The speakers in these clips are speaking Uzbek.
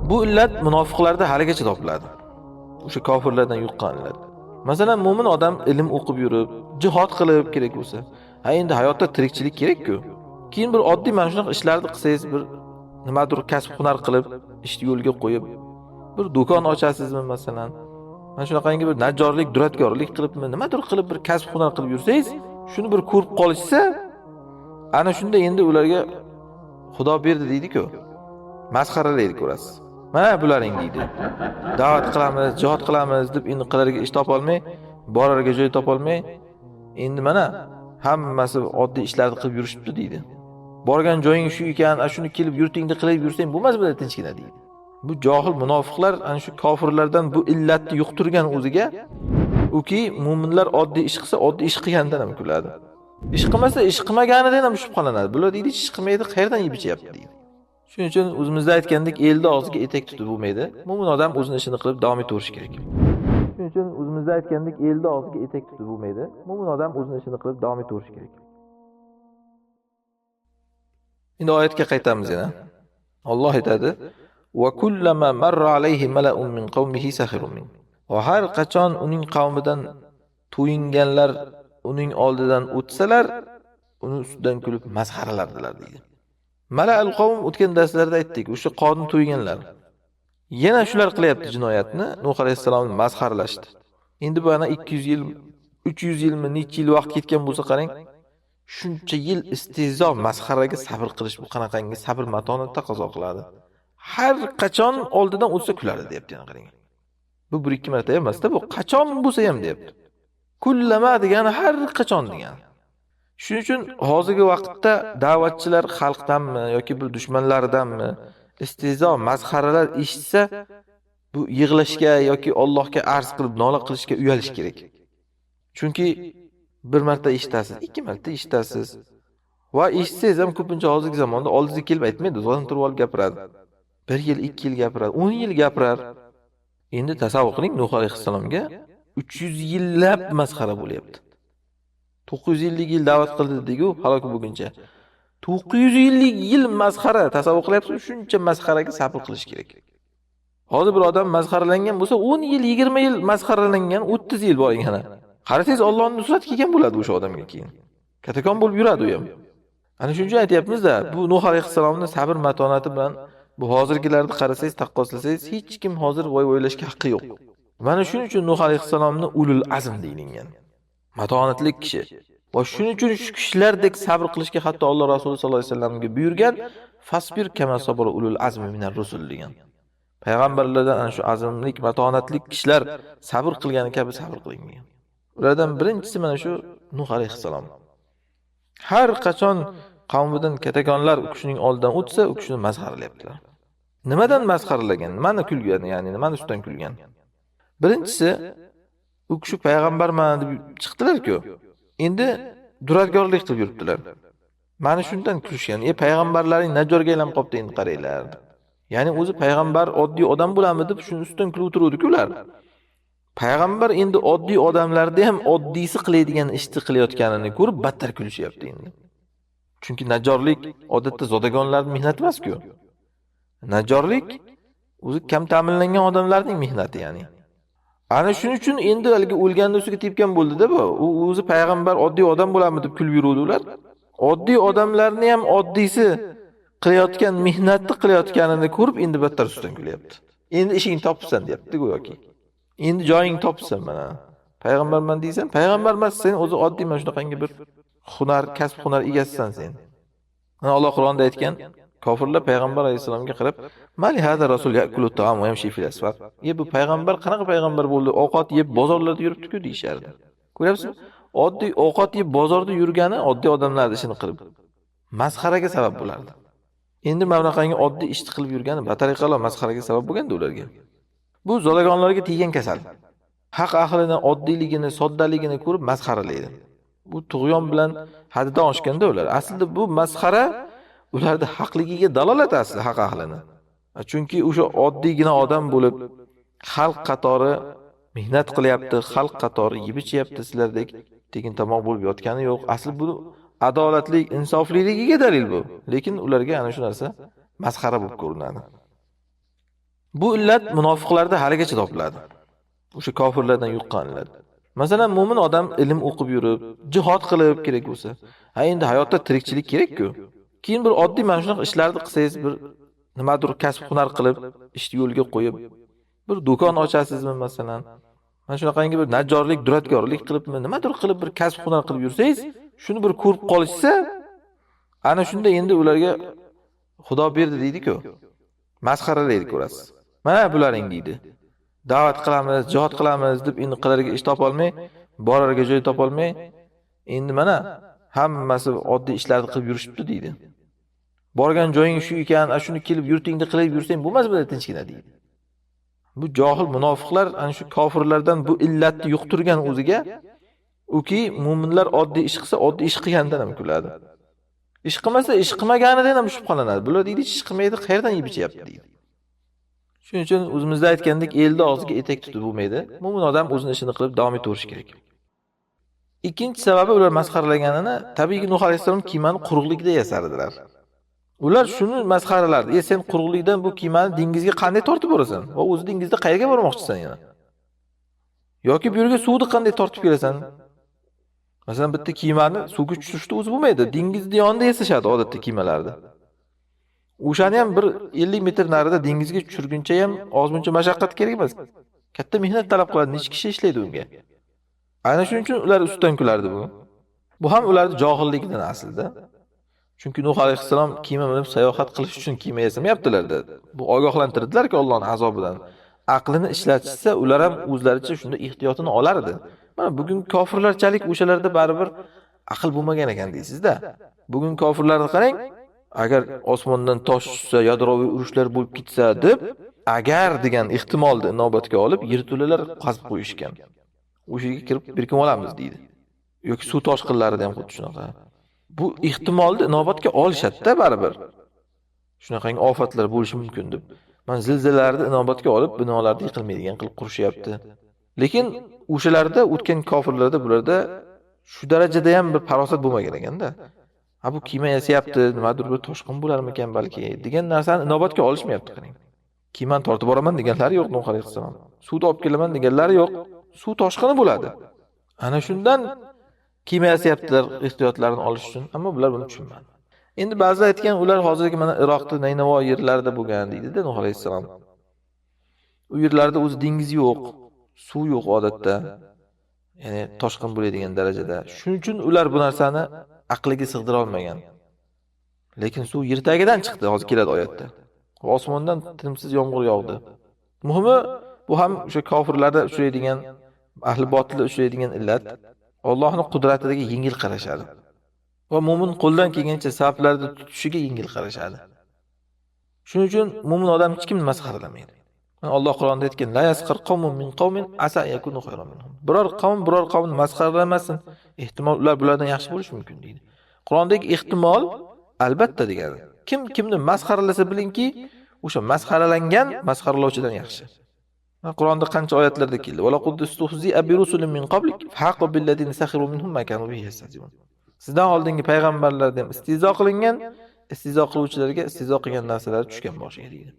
Bu illat munofiqlarda haligacha topiladi. O'sha kofirlardan yuqqan illat. Masalan, mo'min odam ilm o'qib yurib, jihad qilib kerak bo'lsa, endi hayotda tirikchilik kerak-ku. Keyin bir oddiy mana shunaqa ishlarni qilsangiz, bir nimadir kasb hunar qilib, ishni yo'lga qo'yib, bir do'kon ochasizmi masalan, mana shunaqangi bir najjorlik, duradgorlik qilibmi, nimadir qilib bir kasb hunar qilib yursangiz, shuni bir ko'rib qolishsa, ana shunda endi ularga Xudo berdi deydi-ku. Masxaralaydi ko'rasiz. Mana bularing deydi. Da'vat qilamiz, jihad qilamiz deb endi qilarga ish topolmay, borarga joy topolmay, endi mana hammasi oddiy ishlarni qilib yurishibdi deydi. Borgan joying shu ekan, shuni kelib yurtingni qilib yursang bo'lmas bu tinchgina deydi. Bu johil munofiqlar ana shu kofirlardan bu illatni yuqtirgan o'ziga, uki mu'minlar oddiy ish qilsa, oddiy ish qilgandan ham kuladi. Ish qilmasa, ish qilmaganidan ham shubhalanadi. Bular deydi, ish qilmaydi, qayerdan yeb ichyapti deydi. Shuning uchun o'zimizda aytgandek, elni og'ziga etak tutib bo'lmaydi. Mo'min odam o'zining ishini qilib davom etaverishi kerak. Shuning uchun o'zimizda aytgandek, elni og'ziga etak tutib bo'lmaydi. Mo'min odam o'zining ishini qilib davom etaverishi kerak. Endi oyatga qaytamiz yana. Alloh aytadi: "Va kullama marra alayhi mala'un min qawmihi sakhiru min." Va har qachon uning qavmidan to'yinganlar uning oldidan o'tsalar, uni ustidan kulib masxaralardilar deydi. Mala'ul qavm o'tgan darslarda aytdik, o'sha qavmni to'yganlar. Yana shular qilyapti jinoyatni, Nuh alayhisalomni masxaralashdi. Endi bu ana 200 yil, 300 yilmi, necha yil vaqt ketgan bo'lsa qarang, shuncha yil istehzo, masxaraga sabr qilish bu qanaqangi sabr matonat taqozo qiladi. Har qachon oldidan o'tsa kuladi, deyapti yana qarang. Bu 1-2 marta emas-da, bu qachon bo'lsa ham deyapti. Kullama degani har qachon degani. Shuning uchun hozirgi vaqtda da'vatchilar xalqdanmi yoki bir dushmanlaridanmi istehzo, masxaralar eshitsa, bu yig'lashga yoki Allohga arz qilib nola qilishga uyalish kerak. Chunki bir marta eshitasiz, 2 marta eshitasiz. Va eshitsangiz ham ko'pincha hozirgi zamonda oldingizga kelib aytmaydi, o'zini turib olib gapiradi. 1 yil, 2 yil gapiradi, 10 yil gapirar. Endi tasavvur qiling, Nuh alayhisalomga 300 yillab masxara bo'lyapti. 950 yil da'vat qildi dedi-ku, halok bo'lguncha. 950 yil masxara, tasavvur qilyapsiz, shuncha masxaraga sabr qilish kerak. Hozir bir odam masxaralangan bo'lsa, 10 yil, 20 yil masxaralangan, 30 yil bo'ling ana. Qarasangiz Allohning nusrat kelgan bo'ladi o'sha odamga keyin. Katakon bo'lib yuradi u ham. Ana shuning uchun aytayapmiz-da, bu Nuh alayhisalomning sabr matonati bilan bu hozirgilarni qarasangiz, taqqoslasangiz, hech kim hozir voy-voylashga haqqi yo'q. Mana shuning uchun Nuh alayhisalomni ulul azm deyilgan. Matonatli kishi. Va shuning uchun shu kishilardek sabr qilishga hatto Alloh Rasuli sollallohu alayhi vasallamga buyurgan, fasbir kama sabara ulul azmi minar rusul degan. Payg'ambarlardan ana shu azmlik, matonatli kishilar sabr qilgani kabi sabr qiling degan. Ulardan birinchisi mana shu Nuh alayhisalom. Har qachon qavmidan katakonlar u kishining oldidan o'tsa, u kishini masxaralayaptilar. Nimadan masxaralagan? Nimani kulgan, ya'ni nimani ustidan kulgan? Birinchisi, u kishi payg'ambarman deb chiqdilar-ku. Endi duradgorlik qilib yuribdilar. Mana shundan kulishgan. Payg'ambarlarning najorga aylanib qopti endi qaranglar. Ya'ni o'zi payg'ambar oddiy odam bo'larmi deb shuni ustidan kulib o'tiruvdi-ku ular. Payg'ambar endi oddiy odamlarni ham oddiysi qiladigan ishni qilayotganini ko'rib battar kulishyapti endi. Chunki najorlik odatda zodagonlarning mehnati emas-ku. Najorlik o'zi kam ta'minlangan odamlarning mehnati, ya'ni. Ana shuning uchun endi haligi o'lgan ustiga tepgan bo'ldi-da bu. U o'zi payg'ambar oddiy odam bo'larmi deb kulib yuruvdi ular. Oddiy odamlarni ham oddiysi qilayotgan mehnatni qilayotganini ko'rib endi battar ustidan kulyapti. Endi ishingni topibsan, deyapti go'yoki. Endi joyingni topibsan mana. Payg'ambarman deysan, payg'ambar emas, sen o'zi oddiy mana shunaqangi bir hunar, kasb hunar egasisan sen. Mana Alloh Qur'onda aytgan, kofirlar payg'ambar alayhisalomga qarab, "Mali hada rasul ya'kulu ta'am va yamshi fil asfar." Bu payg'ambar qanaqa payg'ambar bo'ldi? Ovqat yeb bozorlarda yuribdi-ku deyishardi. Ko'ryapsizmi? Oddiy ovqat yeb bozorda yurgani oddiy odamlar ishini qilib masxaraga sabab bo'lardi. Endi mana bunaqangi oddiy ishni qilib yurgani batariqalar masxaraga sabab bo'lganda ularga. Bu zodagonlarga tegan kasal. Haq ahlining oddiyligini, soddaligini ko'rib masxaralaydi. Bu tug'yon bilan haddan oshganda ular. Aslida bu masxara ularda haqligiga dalolat asli haq ahlini. Chunki o'sha oddiygina odam bo'lib xalq qatori mehnat qilyapti, xalq qatori yeb ichyapti, sizlardek tekin tomoq bo'lib yotgani yo'q. Asli bu adolatlik, insofliligiga dalil bu. Lekin ularga ana shu narsa masxara bo'lib ko'rinadi. Bu illat munofiqlarda haligacha topiladi. O'sha kofirlardan yuqqan illat. Masalan, mo'min odam ilm o'qib yurib, jihad qilib kerak bo'lsa, ha endi hayotda tirikchilik kerak-ku. Keyin bir oddiy mana shunaqa ishlarni qilsangiz, bir nimadir kasb hunar qilib, ishni yo'lga qo'yib, bir do'kon ochasizmi masalan? Mana shunaqangi bir najjorlik, duradgorlik qilibmi, nimadir qilib bir kasb hunar qilib yursangiz, shuni bir ko'rib qolishsa, ana shunda endi ularga Xudo berdi deydi-ku. Masxaralaydi ko'rasiz. Mana bularing deydi. Da'vat qilamiz, jihad qilamiz deb endi qilarga ish topolmay, borarga joy topolmay, endi mana hammasi oddiy ishlarni qilib yurishibdi deydi. Borgan joying shu ekan, shuni kelib yurtingni qilib yursang bo'lmasmi tinchgina deydi. Bu johil munofiqlar ana shu kofirlardan bu illatni yuqtirgan o'ziga, uki mu'minlar oddiy ish qilsa, oddiy ish qilgandan ham kuladi. Ish qilmasa, ish qilmaganidan ham shubhalanadi. Bular deydi, ish qilmaydi, qayerdan yeb ichyapti deydi. Shuning uchun o'zimizda aytgandek, elni og'ziga etak tutib bo'lmaydi. Mo'min odam o'zining ishini qilib davom etaverishi kerak. Ikkinchi sababi ular masxaralaganini, tabiiyki Nuh alayhisalom kiymani quruqlikda yasardilar. Ular shuni masxaralardi. Sen quruqlikdan bu kiymani dengizga qanday tortib borasan? Va o'zi dengizda qayerga bormoqchisan yana? Yoki bu yerga suvni qanday tortib kelasan? Masalan, bitta kiymani suvga tushirishda o'zi bo'lmaydi. Dengizni yonida yasashadi odatda kiymalarda. O'shani ham bir 50 metr narida dengizga tushirguncha ham ozmuncha mashaqqat kerak emas. Katta mehnat talab qiladi, necha kishi ishlaydi unga. Aynan shuning uchun ular ustidan kulardi bu. Bu ham ularning johilligidan aslida. Chunki Nuh alayhisalom kiyma minib sayohat qilish uchun kiyma yasamayaptilar-da. Bu ogohlantirdilar-ki Allohning azobidan. Aqlini ishlatishsa, ular ham o'zlaricha shunda ehtiyotini olardi. Mana bugun kofirlarchalik o'shalarda baribir aql bo'lmagan ekan deysiz-da. Bugun kofirlarni qarang, agar osmondan tosh tushsa, yadroviy urushlar bo'lib ketsa deb, agar degan ehtimolni inobatga olib, yerto'lalar qazib qo'yishgan. O'sha yerga kirib berkim olamiz deydi. Yoki suv toshqinlarida ham xuddi shunaqa. Bu ehtimolni inobatga olishadi-da baribir. Shunaqangi ofatlar bo'lishi mumkin deb. Mana zilzilalarni inobatga olib, binolarni yiqilmaydigan qilib qurishyapti. Lekin o'shalarda o'tgan kofirlarda bularda shu darajada ham bir farosat bo'lmagan ekanda. Ha bu kiyma yasayapti, nimadir bir toshqin bo'larmikan balki degan narsani inobatga olishmayapti qarang. Kiymani tortib boraman deganlari yo'q Nuh alayhisalom. Suvni olib kelaman deganlari yo'q. Suv toshqini bo'ladi. Ana shundan kiyma yasayaptilar ehtiyotlarini olish uchun, ammo bular buni tushunmadi. Endi ba'zilar aytgan, ular hozirgi mana Iroqda Naynavo yerlarida bo'lgan deydi-da Nuh alayhisalom. U yerlarda o'zi dengiz yo'q, suv yo'q odatda. Ya'ni toshqin bo'ladigan darajada. Shuning uchun ular bu narsani aqliga sig'dira olmagan. Lekin suv yer tagidan chiqdi, hozir keladi oyatda. Osmondan tinimsiz yomg'ir yog'di. Muhimi bu ham o'sha kofirlarda uchraydigan, ahli botilda uchraydigan illat. Allohning qudratidagi yengil qarashadi. Va mu'min qo'ldan kelgancha sabablarda tutishiga yengil qarashadi. Shuning uchun mu'min odam hech kimni masxaralamaydi. Alloh Qur'onda aytgan, la yasqar qawmun min qawmin asa yakunu khayran minhum. Biror qavmni masxaralamasin, ehtimol ular bulardan yaxshi bo'lishi mumkin deydi. Qur'ondagi ehtimol albatta degani. Kim kimni masxaralasa bilingki, o'sha masxaralangan masxaralovchidan yaxshi. Qur'onda qancha oyatlarda keldi. Va laqad istuhzi'a bi rusulin min qablik fahaqqa bil ladina sakhiru minhum ma kanu bihi yastahzi'un. Sizdan oldingi payg'ambarlardan istizo qilingan, istizo qiluvchilarga istizo qilgan narsalar tushgan boshiga deydi.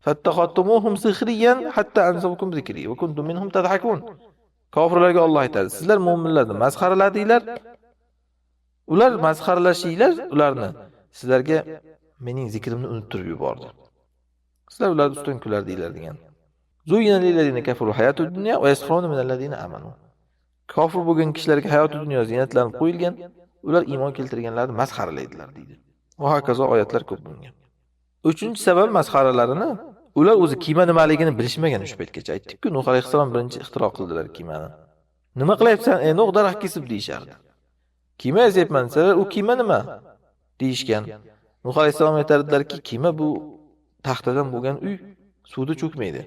Fattaxattumuhum sikhriyan hatta anzakum zikri va kuntum minhum tadhakun. Kofirlarga Alloh aytadi, sizlar mu'minlarni masxaraladinglar. Ular masxaralashinglar ularni. Sizlarga mening zikrimni unuttirib yubordi. Sizlar ular ustidan kulardinglar degan. Zuyina lillazina kafaru hayatud dunya va yaskhuruna minallazina amanu. Kofir bo'lgan kishilarga hayotud dunyo ziynatlanib qo'yilgan, ular iymon keltirganlarni masxaralaydilar deydi. Va hokazo oyatlar ko'p bunga. Uchinchi sabab masxaralarini ular o'zi kiyma nimaligini bilishmagan shu paytgacha aytdik-ku, Nuh alayhisalom birinchi ixtiro qildilar kiymani. Nima qilyapsan? Nuh daraxt kesib deyishardi. Kiyma yasayapman desalar, u kiyma nima? deyishgan. Nuh alayhisalom aytardilar-ki, kiyma bu taxtadan bo'lgan uy, suvda cho'kmaydi.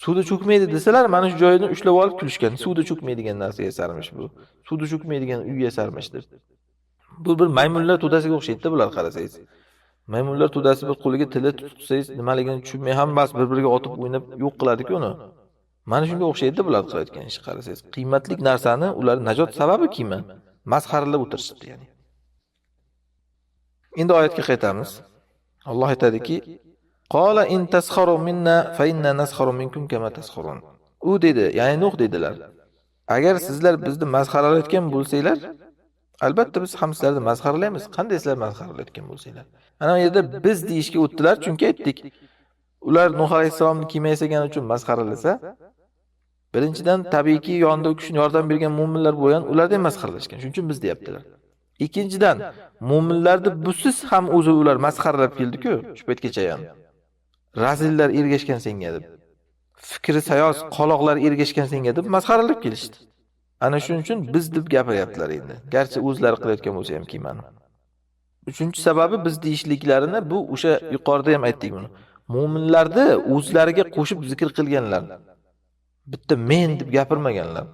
Suvda cho'kmaydi desalar, mana shu joyini ushlab olib kulishgan. Suvda cho'kmaydigan narsa yasarmish bu. Suvda cho'kmaydigan uy yasarmish deb. Bu bir maymunlar to'dasiga o'xshaydi bular qarasangiz. Maymunlar to'dasi bir qo'liga tili tutsangiz, nimaligini tushunmay hammasi bir-biriga otib o'ynab yo'q qiladi-ku uni. Mana shunga o'xshaydi bular qilayotgan ish qarasangiz. Qiymatli narsani ular najot sababi kiyma. Masxaralab o'tirishdi ya'ni. Endi oyatga qaytamiz. Alloh aytadiki: Qala in taskharu minna fa inna naskharu minkum kama taskhurun. U dedi, ya'ni Nuh dedilar. Agar sizlar bizni masxaralayotgan bo'lsanglar, albatta biz ham sizlarni masxaralaymiz. Qanday sizlar masxaralayotgan bo'lsanglar? Ana bu yerda biz deyishga o'tdilar, chunki aytdik. Ular Nuh alayhisalomni kiymaysigani uchun masxaralasa, birinchidan tabiiyki yonida u kishini yordam bergan mu'minlar bo'lgan, ulardan masxaralashgan. Shuning uchun biz deyaptilar. Ikkinchidan, mu'minlarni busiz ham o'zi ular masxaralab keldi-ku, shu paytgacha ham. Razillar ergashgan senga deb. Fikri sayoz qoloqlar ergashgan senga deb masxaralab kelishdi. Ana shuning uchun biz deb gapiryaptilar endi. Garchi o'zlari qilayotgan bo'lsa ham kiymani. Uchinchi sababi biz deyishliklarini bu o'sha yuqorida ham aytdik buni. Mu'minlarni o'zlariga qo'shib zikr qilganlar. Bitta men deb gapirmaganlar.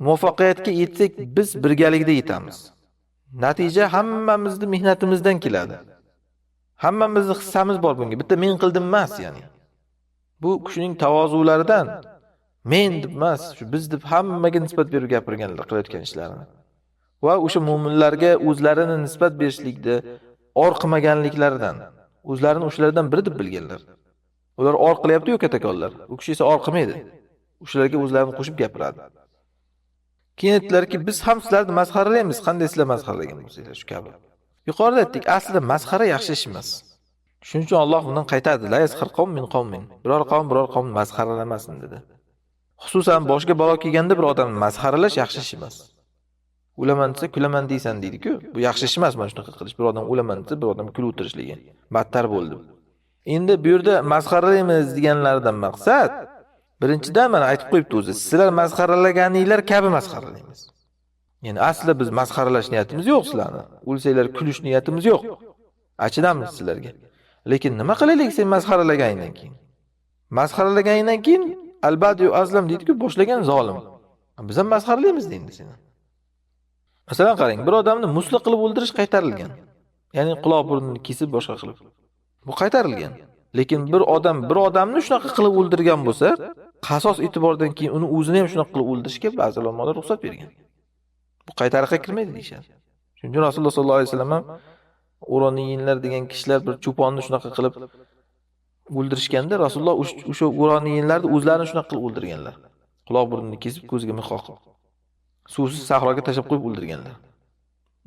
Muvaffaqiyatga yetsak biz birgalikda yetamiz. Natija hammamizning mehnatimizdan keladi. Hammamizning hissamiz bor bunga. Bitta men qildim emas, ya'ni. Bu kishining tavozularidan men deb emas, shu biz deb hammaga nisbat berib gapirganlar qilayotgan ishlarini. Va o'sha mu'minlarga o'zlarini nisbat berishlikda or qilmaganliklaridan, o'zlarini o'shalardan biri deb bilganlar. Ular or qilyapti-ku katakonlar. U kishi esa or qilmaydi. O'shalarga o'zlarini qo'shib gapiradi. Keyin aytdilarki, biz ham sizlarni masxaralaymiz, qanday sizlar masxaralagan bo'lsanglar shu kabi. Yuqorida aytdik, aslida masxara yaxshi ish emas. Shuning uchun Alloh bundan qaytardi. La yasxar qavm min qavmin. Biror qavm masxaralamasin dedi. Xususan boshga balo kelganda bir odamni masxaralash yaxshi ish emas. O'laman desa kulaman deysan deydi-ku. Bu yaxshi ish emas mana shunaqa qilish. Bir odam o'laman desa bir odam kulib o'tirishligi. Battar bo'ldi. Endi bu yerda masxaralaymiz deganlaridan maqsad birinchidan mana aytib qo'yibdi o'zi. Sizlar masxaralaganinglar kabi masxaralaymiz. Ya'ni aslida biz masxaralash niyatimiz yo'q sizlarni. O'lsanglar kulish niyatimiz yo'q. Achinamiz sizlarga. Lekin nima qilaylik sen masxaralaganingdan keyin? Masxaralaganingdan keyin albadiyu azlam deydi-ku, boshlagan zolim. Biz ham masxaralaymiz deydi seni. Masalan qarang, bir odamni musli qilib o'ldirish qaytarilgan. Ya'ni quloq burnini kesib boshqa qilib. Bu qaytarilgan. Lekin bir odamni shunaqa qilib o'ldirgan bo'lsa, qasos e'tibordan keyin uni o'zini ham shunaqa qilib o'ldirishga ba'zi ulamolar ruxsat bergan. Bu qaytariqqa kirmaydi deyshadi. Chunki Rasululloh sollallohu alayhi vasallam ham Uroniyinlar degan kishilar bir cho'ponni shunaqa qilib o'ldirishganda Rasululloh o'sha Uroniyinlarni o'zlarini shunaqa qilib o'ldirganlar. Quloq burnini kesib, ko'ziga mix qoqib, suvsiz sahroga tashab qo'yib o'ldirganlar.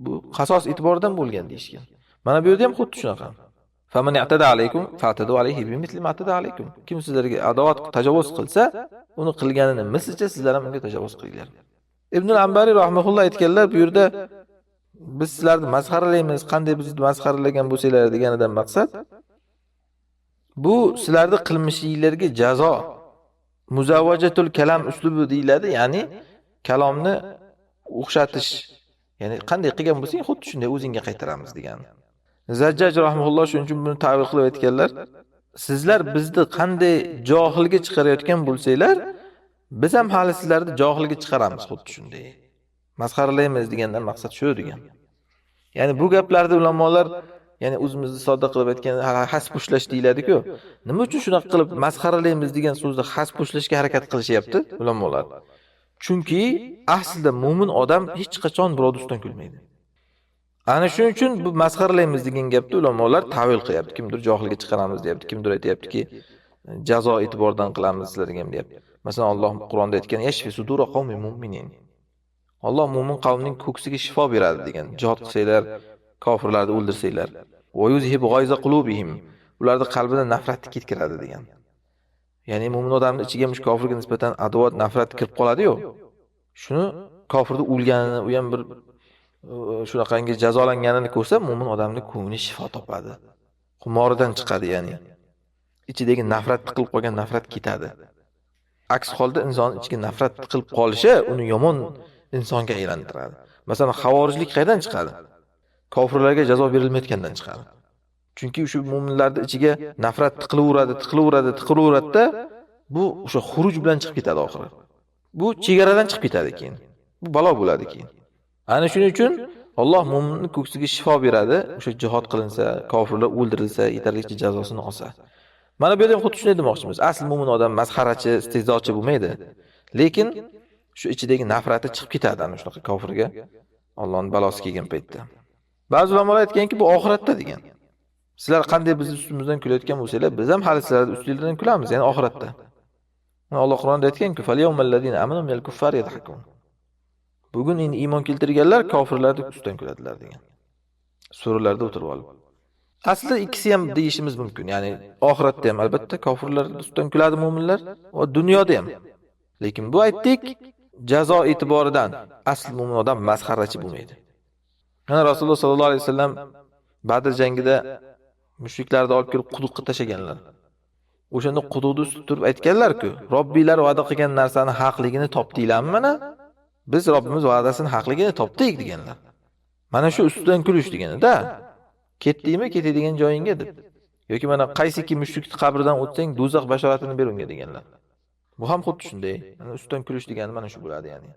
Bu qasos e'tiboridan bo'lgan deyishgan. Mana bu yerda ham xuddi shunaqa. Faman i'tada alaykum fa'tadu alayhi bimithli ma i'tada alaykum. Kim sizlarga adovat tajovuz qilsa, uni qilganini mislicha sizlar ham unga tajovuz qilinglar. Ibn al-Ambari rahimahulloh aytganlar, bu yerda biz sizlarni masxaralaymiz, qanday bizni masxaralagan bo'lsanglar deganidan maqsad bu sizlarning qilmishinglarga jazo. Muzawwajatul kalam uslubi deyiladi, ya'ni kalomni o'xshatish. Ya'ni qanday qilgan bo'lsang, xuddi shunday o'zingga qaytaramiz degan. Zajjaj rahimahulloh shuning uchun buni ta'bir qilib aytganlar. Sizlar bizni qanday johilga chiqarayotgan bo'lsanglar, biz ham hali sizlarni johilga chiqaramiz xuddi shunday. Masxaralaymiz degandan maqsad shu degan. Ya'ni bu gaplarda ulamolar, ya'ni o'zimizni sodda qilib aytgan hasb ushlash deyiladi-ku. Nima uchun shunaqa qilib masxaralaymiz degan so'zni hasb ushlashga harakat qilishyapti ulamolar? Chunki aslida mu'min odam hech qachon birovdan kulmaydi. Ana shuning uchun bu masxaralaymiz degan gapni ulamolar ta'vil qilyapti. Kimdir johilga chiqaramiz deyapti, kimdir aytayaptiki jazo e'tibordan qilamiz sizlarga ham deyapti. Masalan, Alloh Qur'onda aytgan yashfi sudura qawmi mu'minin. Alloh mu'min qavmning ko'ksiga shifo beradi degan. Jihad qilsanglar, kofirlarni o'ldirsanglar, va yuzhibu g'ayza qulubihim. Ularning qalbidan nafratni ketkiradi degan. Ya'ni mu'min odamning ichiga mush kofirga nisbatan adovat, nafrat kirib qoladi-yu. Shuni kofirning o'lganini, u ham bir shunaqangi jazolanganini ko'rsa, mu'min odamning ko'ngli shifo topadi. Xumoridan chiqadi, ya'ni. Ichidagi nafrat tiqilib qolgan nafrat ketadi. Aks holda inson ichiga nafrat tiqilib qolishi uni yomon insonga aylantiradi. Masalan, xavorijlik qayerdan chiqadi? Kofirlarga jazo berilmayotgandan chiqadi. Chunki o'sha mu'minlarning ichiga nafrat tiqilaveradi-da, bu o'sha xuruj bilan chiqib ketadi oxiri. Bu chegaradan chiqib ketadi keyin. Bu balo bo'ladi keyin. Ana shuning uchun Alloh mu'minning ko'ksiga shifo beradi, o'sha jihad qilinsa, kofirlar o'ldirilsa, yetarlicha jazosini olsa. Mana bu yerda ham xuddi shunday demoqchimiz. Asl mu'min odam masxarachi, istehzochi bo'lmaydi. Lekin shu ichidagi nafrati chiqib ketadi ana shunaqa kofirga Allohning balosi kelgan paytda. Ba'zi ulamolar aytganki, bu oxiratda degan. Sizlar qanday biz ustimizdan kulayotgan bo'lsanglar, biz ham hali sizlarning ustingizdan kulamiz, ya'ni oxiratda. Alloh Qur'onda aytgan-ku, "Falyawmallazina amanu minal kuffari yadhakun." Bugun endi iymon keltirganlar kofirlarning ustidan kuladilar degan. Suralarda o'tirib olib. Aslida ikkisi ham deyishimiz mumkin. Ya'ni oxiratda ham albatta kofirlar ustidan kuladi mu'minlar va dunyoda ham. Lekin bu aytdik, jazo e'tiboridan asl mu'min odam masxarachi bo'lmaydi. Mana Rasululloh sollallohu alayhi vasallam Badr jangida mushriklarni olib kelib quduqqa tashaganlar. O'shanda quduqni ustida turib aytganlar-ku, Robbiylar va'da qilgan narsani haqligini topdinglarmi mana? Biz Robbimiz va'dasini haqligini topdik deganlar. Mana shu ustidan kulish degani-da. Ketdingmi, ketadigan joyingga deb. Yoki mana qaysiki mushrikning qabridan o'tsang, do'zax bashoratini ber unga deganlar. Bu ham xuddi shunday. Mana ustidan kulish degani mana shu bo'ladi, ya'ni.